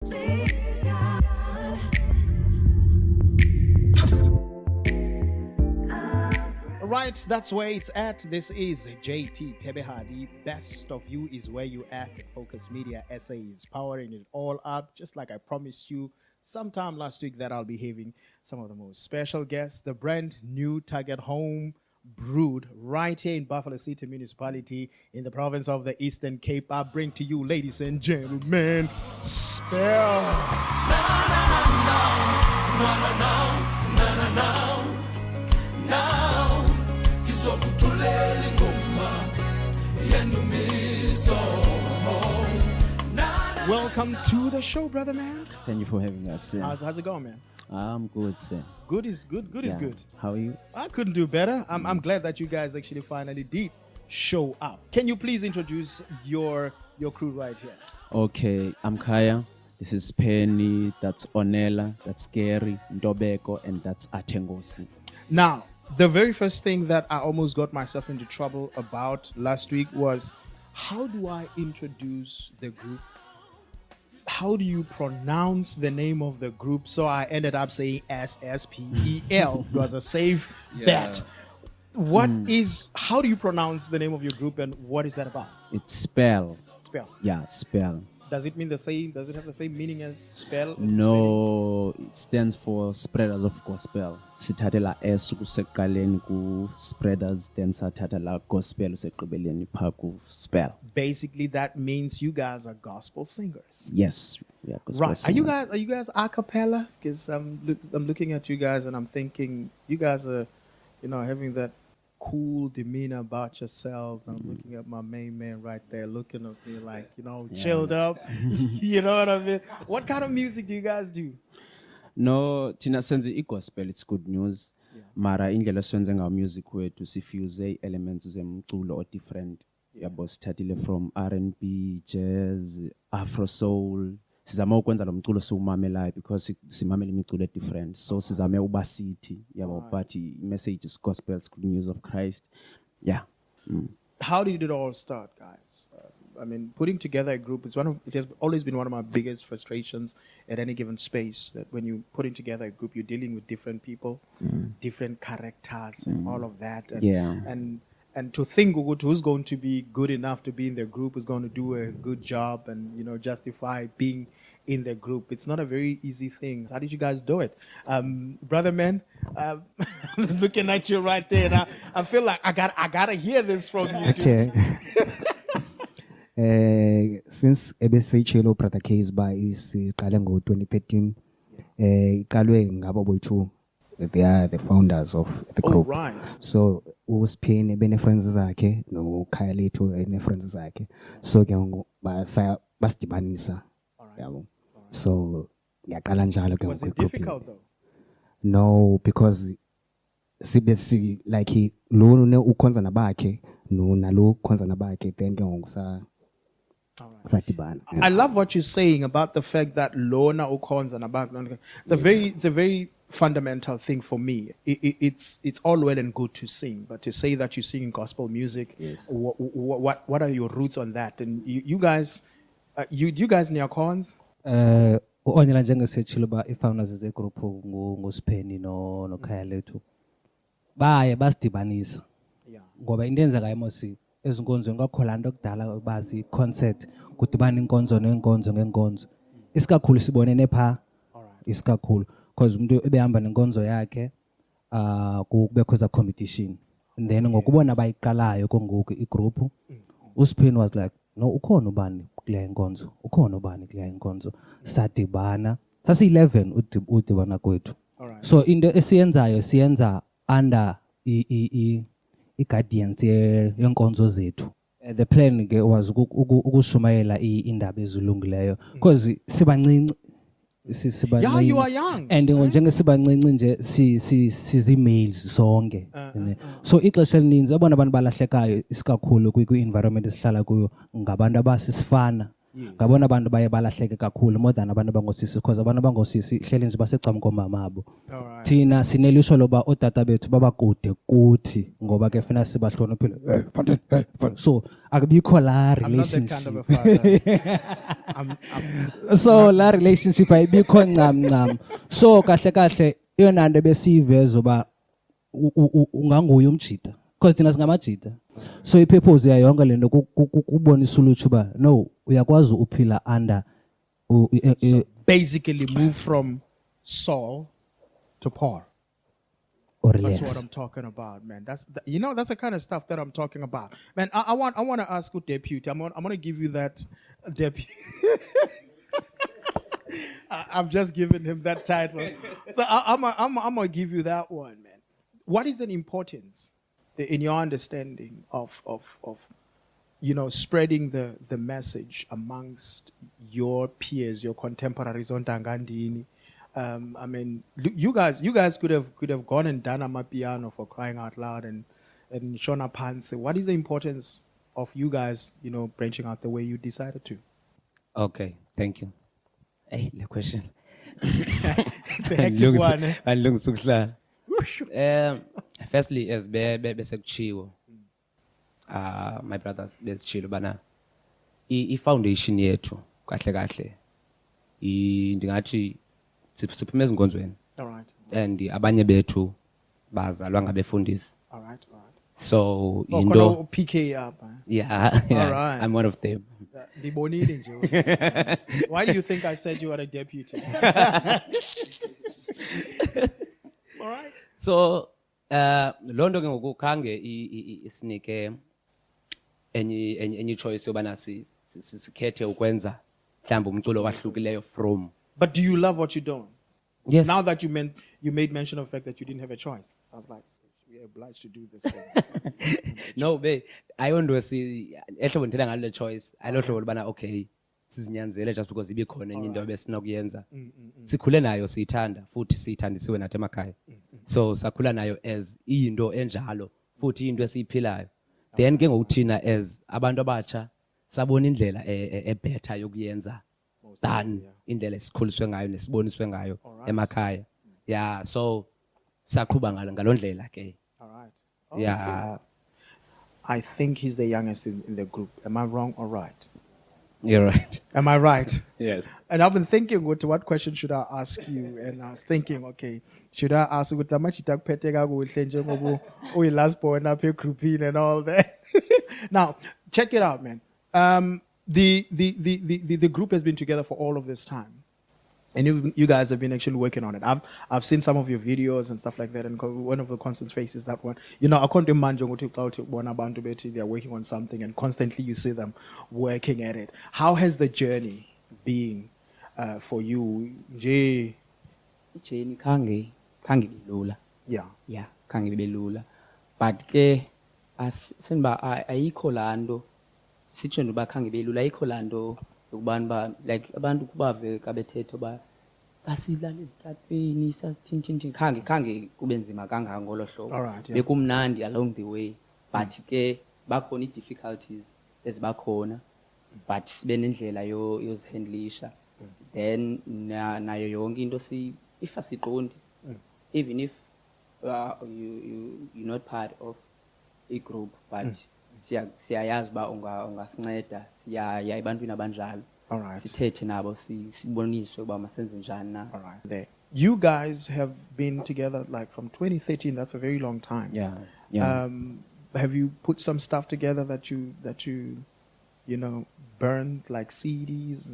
Right, that's where it's at. This is JayTee Tebehadi. Best of you is where you at. Focus Media SA is powering it all up, just like I promised you sometime last week that I'll be having some of the most special guests. The brand new Target Home brewed right here in Buffalo City Municipality in the province of the Eastern Cape. I bring to you, ladies and gentlemen, SSPEL. Welcome to the show, brother man. Thank you for having us, sir. How's it going, man? I'm good, sir. Good is good. Good is good. How are you? I couldn't do better. I'm glad that you guys actually finally did show up. Can you please introduce your crew right here? Okay, I'm Kaya. This is Penny. That's Onela. That's Gary, Ndobeko, and that's Atengosi. Now, the very first thing that I almost got myself into trouble about last week was, how do I introduce the group? How do you pronounce the name of the group? So I ended up saying SSPEL. It was a safe bet. How do you pronounce the name of your group and what is that about? It's SSPEL. SSPEL. Yeah, SSPEL. Does it mean the same? Does it have the same meaning as spell? No, it stands for Spreaders of Gospel. Sithathe la S kuseqaleni ku Spreaders, then sathatha la Gospel useqibeleni pha ku SSPEL. Basically, that means you guys are gospel singers. Yes, we are gospel Right. singers. Are you guys a cappella? Because I'm looking at you guys and I'm thinking you guys are, having that cool demeanor about yourselves. I'm looking at my main man right there, looking at me like, chilled up. You know what I mean? What kind of music do you guys do? No, thina senze i-gospel, it's good news. Mara indlela senze ngayo music wethu sifuse elements zemculo or different. Yabo sithathile from R&B, jazz, Afro soul. Sizama ukwenza lo mculo siwumamelayo because simamela imiculo different. So sizame uba city, yabo, but message is gospel, it's good news of Christ. Yeah. How did it all start, guys? Putting together a group is it has always been one of my biggest frustrations at any given space, that when you're putting together a group, you're dealing with different people, different characters, and all of that. And to think who's going to be good enough to be in the group, who's going to do a good job and, justify being in the group. It's not a very easy thing. How did you guys do it? Brother man, looking at you right there, and I feel like I gotta hear this from you. Okay. Since EBC Chelo Brother Case by is Kalengo 2013, Kalwe Ngabo Boychu, they are the founders of the group. Oh, right. So was paying a friends zake, no Kylie to any friends zake. So Bastibanisa. So Yakalanjalo. Was it difficult though? No, because CBC like he lone ukonza nabake, no nalu konza nabake, then sa. I love what you're saying about the fact that Lona Okons and Abak. It's a very fundamental thing for me. It's all well and good to sing, but to say that you sing in gospel music, what are your roots on that? And you guys near Okons? Onyela njengesethile ba i-founders ze group ngoSpheni no Khaya lethu baye basidibanisa ngoba into enzeka emosi ezinkonzweni kwakhola into okudala bazi concert kudibana inkonzo nenkonzo isikakhulu sibonene pha isikakhulu because umuntu ebehamba nenkonzo yakhe kubekho za competition, and then ngokubona bayiqalayo kongoku igroup uSpheni was like, no, ukhona ubani kuleya inkonzo sadibana sasi11 udibana kwethu. So into esiyenzayo siyenza under i-guidance yenkonzo zethu. The plan was ukushumayela indaba ezilungileyo because sibancinci Yeah, you are young. And njenge sibancinci nje sizi-males sonke. So ixesha elininzi abona abantu balahlekayo isikakhulu kwi-environment esihlala kuyo ngabantu abasisifana ngabona abantu baye balahleke kakhulu more than abantu abangosisi because abantu abangosisi hleli nje basecam komama abo. Alright. Thina sinelisho loba otata bethu babakude kuthi ngoba ke funa sibahloniphile. So akubikho la I'm not that kind of relationship. a father. I'm So la relationship ayibikho ncam. So kahle iyona nto besiyivezo ba unganguye umjita because thina singamajita. So ipurpose ya yonke lento kubonisa ulutsha ba no uyakwazi uphila under basically move from Saul to Paul. or That's what less. I'm talking about, man. That's the kind of stuff that I'm talking about, man. I want to ask you, deputy. I'm going to give you that deputy. I'm just giving him that title, so I'm gonna give you that one, man. What is the importance, in your understanding of spreading the message amongst your peers, your contemporaries on Tangandini? I mean, you guys could have gone and done Amapiano for crying out loud and Shona Panse. What is the importance of you guys, branching out the way you decided to? Okay, thank you. Hey, the question. It's a hectic one. Firstly, as besekuchiwo, my brothers, besechilo bana i-foundation yethu kahle ndingathi siphume ezinkonzweni. All right. And abanye bethu bazalwa ngabefundisi. All right. So Oh, into PK up. yeah, All right. I'm one of them. Why do you think I said you are a deputy? All right. So loo nto ke ngoku khange isinike enye choice yobana sikhethe ukwenza mhlawumbi umculo wahlukileyo from. But do you love what you don't? Yes. Now that you made mention of the fact that you didn't have a choice, I was like, we're obliged to do this thing. No, babe, ayonto ehlobo ndithetha ngalo le choice alo hlobo lobana okay sizinyanzele just because ibe khona enye into besinokuyenza. Sikhule nayo siyithanda futhi siyithandisiwe nathi emakhaya. So sakhula nayo as into enjalo futhi into esiyiphilayo. Then ke ngokuthina as abantu abatsha sabona indlela ebetter yokuyenza than indlela esikhuliswe ngayo nesiboniswe ngayo emakhaya. Yeah, so saqhuba ngaloo ndlela ke. All right. Yeah. I think he's the youngest in the group. Am I wrong or right? You're right. Am I right? Yes. And I've been thinking, what question should I ask you? And I was thinking, okay, should I ask you the last born up here grouping and all that? Now, check it out, man. The group has been together for all of this time. And you guys have been actually working on it. I've seen some of your videos and stuff like that, and one of the constant faces that one. I can't imagine they're working on something, and constantly you see them working at it. How has the journey been for you, Jay? Ijeni khange bilula. Yeah. Khange bilula. But ke senba ayikho lando sitsho ndoba khange bilula ayikho lando ukubani ba like abantu kubave kabethetho ba basilala ezitratweni sasithinthi khange kube nzima kangaka ngolo hlobo. Alright, yeah. Bekumnandi along the way but ke bakhona i-difficulties ezibakhona but sibe nendlela yozihandlisha. Then nayo yonke into if asiqondi even if you're not part of a group but siyayazi ba ungasinceda siyaya ebantwini abanjalo. All right. Sithethe nabo siboniswe ba masenze njani na. All right. There. You guys have been together like from 2013. That's a very long time. Yeah. Have you put some stuff together that you burned, like CDs,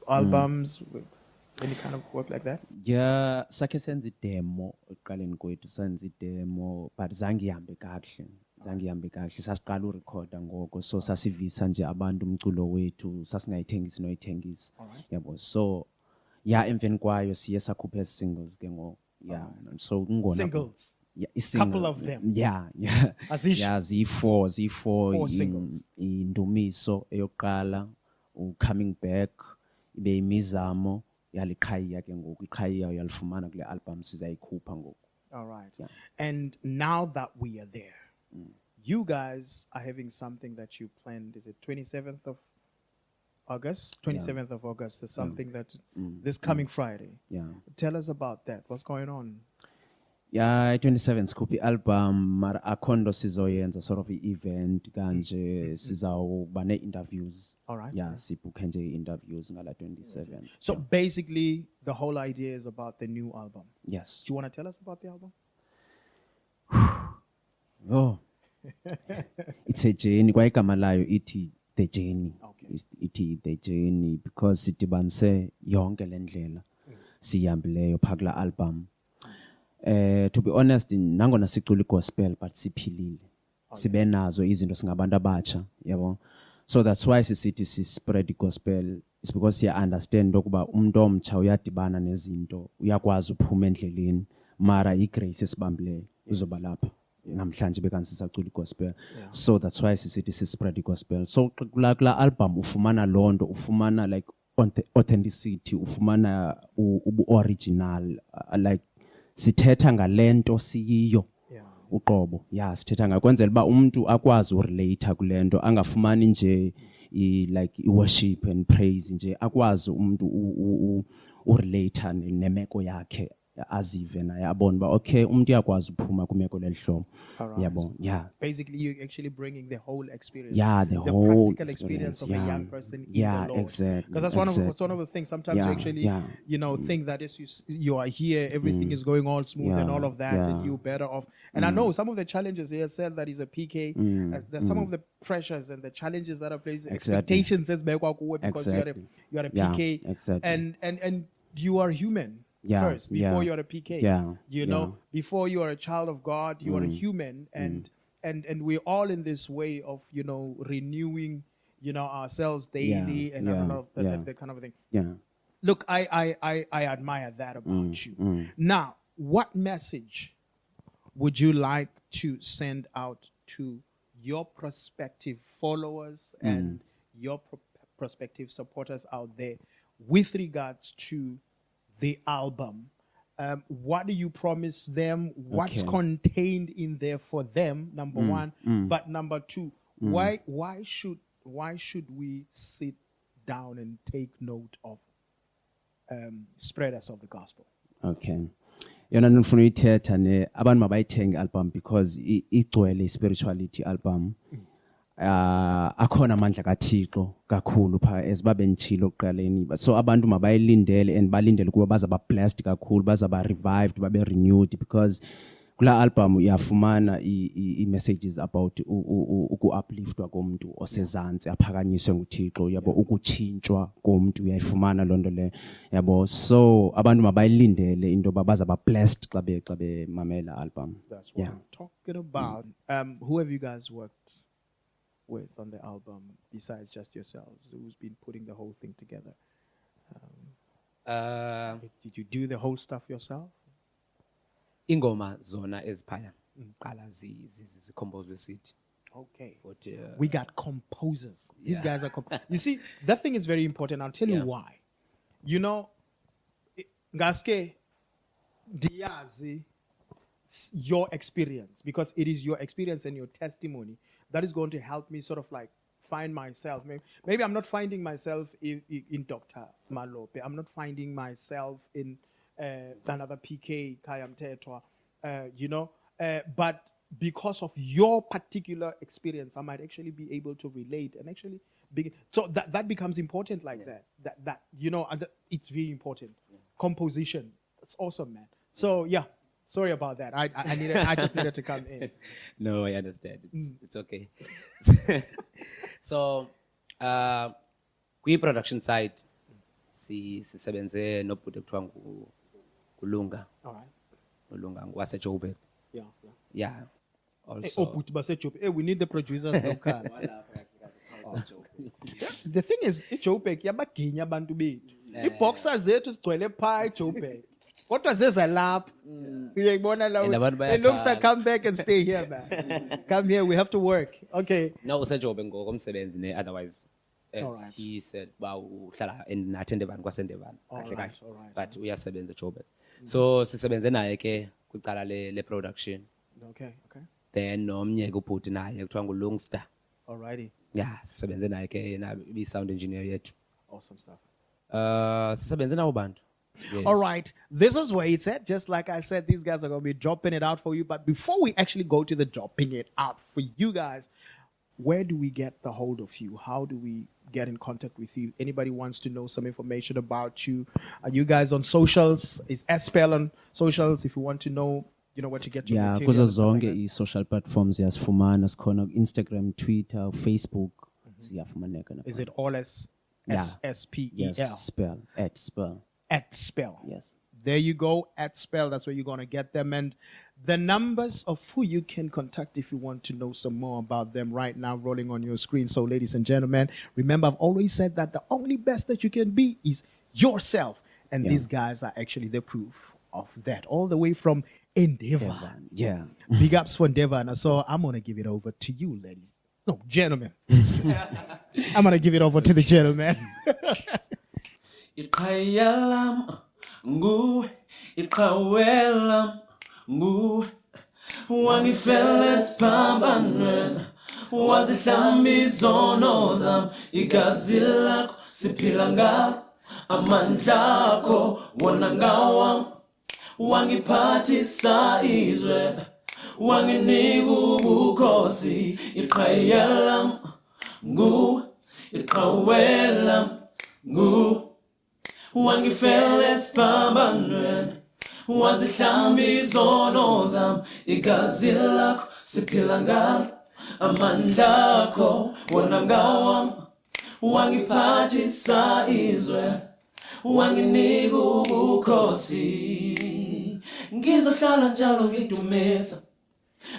albums, any kind of work like that? Yeah, sakhe senze demo ekuqaleni kwethu senze demo but zange ihambe kahle sasiqala urecorda ngoko so sasivisa nje abantu umculo wethu sasingayithengisi noyithengisa yabo. So yeah, emveni kwayo siye sakhupha singles ke ngoko. Yeah, so kungona Singles. Yeah, Couple of them. Yeah. Azisho. Yeah, ziyi-4 4 singles. Indumiso eyokuqala, Coming Back, ibe imizamo yaliqhayiya ke ngoku. Iqhayiya uyalifumana kule album sizayikhupha ngoku. All right. Yeah. And now that we are there, you guys are having something that you planned. Is it 27th August, 27th of August. There's something that this coming Friday. Yeah. Tell us about that. What's going on? Yeah, 27 sikhupha album mara akhondo sizoyenza sort of event kanje sizawuba ne-interviews. Alright, Yeah, alright. sibukhe nje interviews ngala 27. So basically, the whole idea is about the new album. Yes. Do you want to tell us about the album? Oh. It's a journey. Kwa igama layo ithi the journey. Okay. Ithi the journey because sidibanise yonke le ndlela sihambileyo phakula album. To be honest, nangona sicula gospel but siphilile. Sibe nazo izinto singabantu abatsha, yabo. So that's why sisithi spread the gospel. It's because you understand ukuba umuntu omtsha uyadibana nezinto, uyakwazi uphuma endleleni, mara igrace esibambileyo uzoba lapha. Namhlanje bekanti sisacula gospel. So that's why sisithi spread the gospel. So kula album ufumana londo, ufumana like authenticity, ufumana ubu original, like sithetha ngalento siyiyo uqobo. Yeah, sithetha ngakwenzela ba umuntu akwazi urelate kulento, angafumani nje like worship and praise nje, akwazi umuntu urelate nemeko yakhe, azive naye abone ba okay umuntu uyakwazi uphuma kumeko lelihlobo. Yabo. Yeah. Basically, you're actually bringing the whole experience. Yeah, the whole practical experience of yeah. a young person in Yeah, the Lord. exactly. Because that's one of the things. Sometimes you actually, think that is you are here, everything is going all smooth and all of that, and you're better off. And I know some of the challenges he has said that he's a PK. There's some of the pressures and the challenges that are placed, expectations as because you are a PK, and you are human. First, before you're a PK, before you are a child of God, you are a human, and we're all in this way of renewing, ourselves daily and that kind of thing. Yeah. Look, I admire that about you. Now, what message would you like to send out to your prospective followers and your prospective supporters out there with regards to the album? What do you promise them? What's contained in there for them? Number one, but number two, why should we sit down and take note of spreaders of the gospel? Okay. Yona nifuna uyithetha abantu mabayithenge album because igcwele spirituality album. Akhona amandla kaThixo kakhulu pha ezibabe nchilo okuqaleni, so abantu mabayilindele and balindele kuba bazaba blessed kakhulu, bazaba revived, babe renewed, because kula album uyafumana i-messages about uku-upliftwa komuntu osezantsi, aphakanyiswe nguThixo, yabo, ukutshintshwa komuntu uyayifumana lonto le, yabo. So abantu mabayilindele into bazaba blessed xa bemamela album. That's what I'm talking about. Who have you guys worked with on the album besides just yourselves? Who's been putting the whole thing together? Did you do the whole stuff yourself? Ingoma zona eziphaya qala zicompose sithi. Okay. But we got composers. These guys are you see, that thing is very important. I'll tell you why. Ngaske diyazi your experience, because it is your experience and your testimony that is going to help me sort of like find myself. Maybe I'm not finding myself in Dr. Malope. I'm not finding myself in another PK, Kayam Tetwa, but because of your particular experience, I might actually be able to relate and actually begin. So that becomes important like that. It's really important. Composition. It's awesome, man. So yeah. Sorry about that. I just needed to come in. No, I understand. It's okay. So, kwi-production side, sisebenze nobhuti ekuthiwa nguLunga. All right. uLunga waseJoburg. Yeah. Also. We need the producers local. The thing is, iJoburg yabaginya abantu bethu. Iboxers zethu sigcwele pha eJoburg. What was this lap? It looks like come back and stay here, man. Come here, we have to work. Okay. No, useJoburg ngokomsebenzi ne, otherwise as he said uhlala naThendebani kwaSendebani kahle kahle, but uyasebenza eJoburg. So sisebenze naye ke kwicala le production. Okay. Then nomnye ubhuti naye kuthiwa nguLungster. Alrighty. Yeah, sisebenze naye ke na sound engineer yethu. Awesome stuff. Sisebenze nabo bantu. Yes. All right, this is where it's at. Just like I said, these guys are going to be dropping it out for you. But before we actually go to the dropping it out for you guys, where do we get the hold of you? How do we get in contact with you? Anybody wants to know some information about you? Are you guys on socials? Is SSPEL on socials? If you want to know, you know, what to get your Yeah, material kuzo and stuff like zonke that. i-social platforms siyasifumana sikhona Instagram, Twitter, Facebook siyafumaneka na. Is it all as Yeah. SSPEL? Yes, spell at spell. At SSPEL. Yes. There you go, at SSPEL. That's where you're going to get them. And the numbers of who you can contact if you want to know some more about them right now rolling on your screen. So, ladies and gentlemen, remember, I've always said that the only best that you can be is yourself. And Yeah. these guys are actually the proof of that. All the way from Endeavor. Yeah. Big ups for Endeavor. And so I'm going to give it over to you, ladies. No, gentlemen. I'm going to give it over to the gentleman. Iqhayalam nguwe iqhawelam nguwe wangifele siphambanweni wazihlamba izono zami igazi lakho siphila ngalo amandla akho wona ngawami wangiphathisa izwe wanginika ubukhosi iqhayalam nguwe iqhawelam nguwe wangifele siphambanweni wazihlamba izono zami igazi lakho siphila ngalo amandla akho wona ngawami wangiphathisa izwe wanginika ubukhosi ngizohlala njalo ngidumisa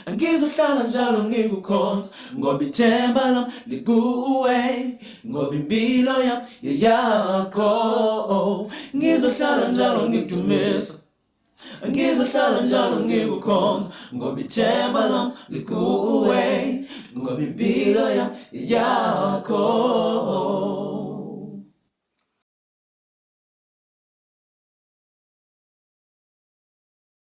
ngizohlala njalo ngikukhonza ngoba ithemba lami likuwe ngoba impilo yami yakho ngizohlala njalo ngidumisa ngizohlala njalo ngikukhonza ngoba ithemba lami likuwe ngoba impilo yami yakho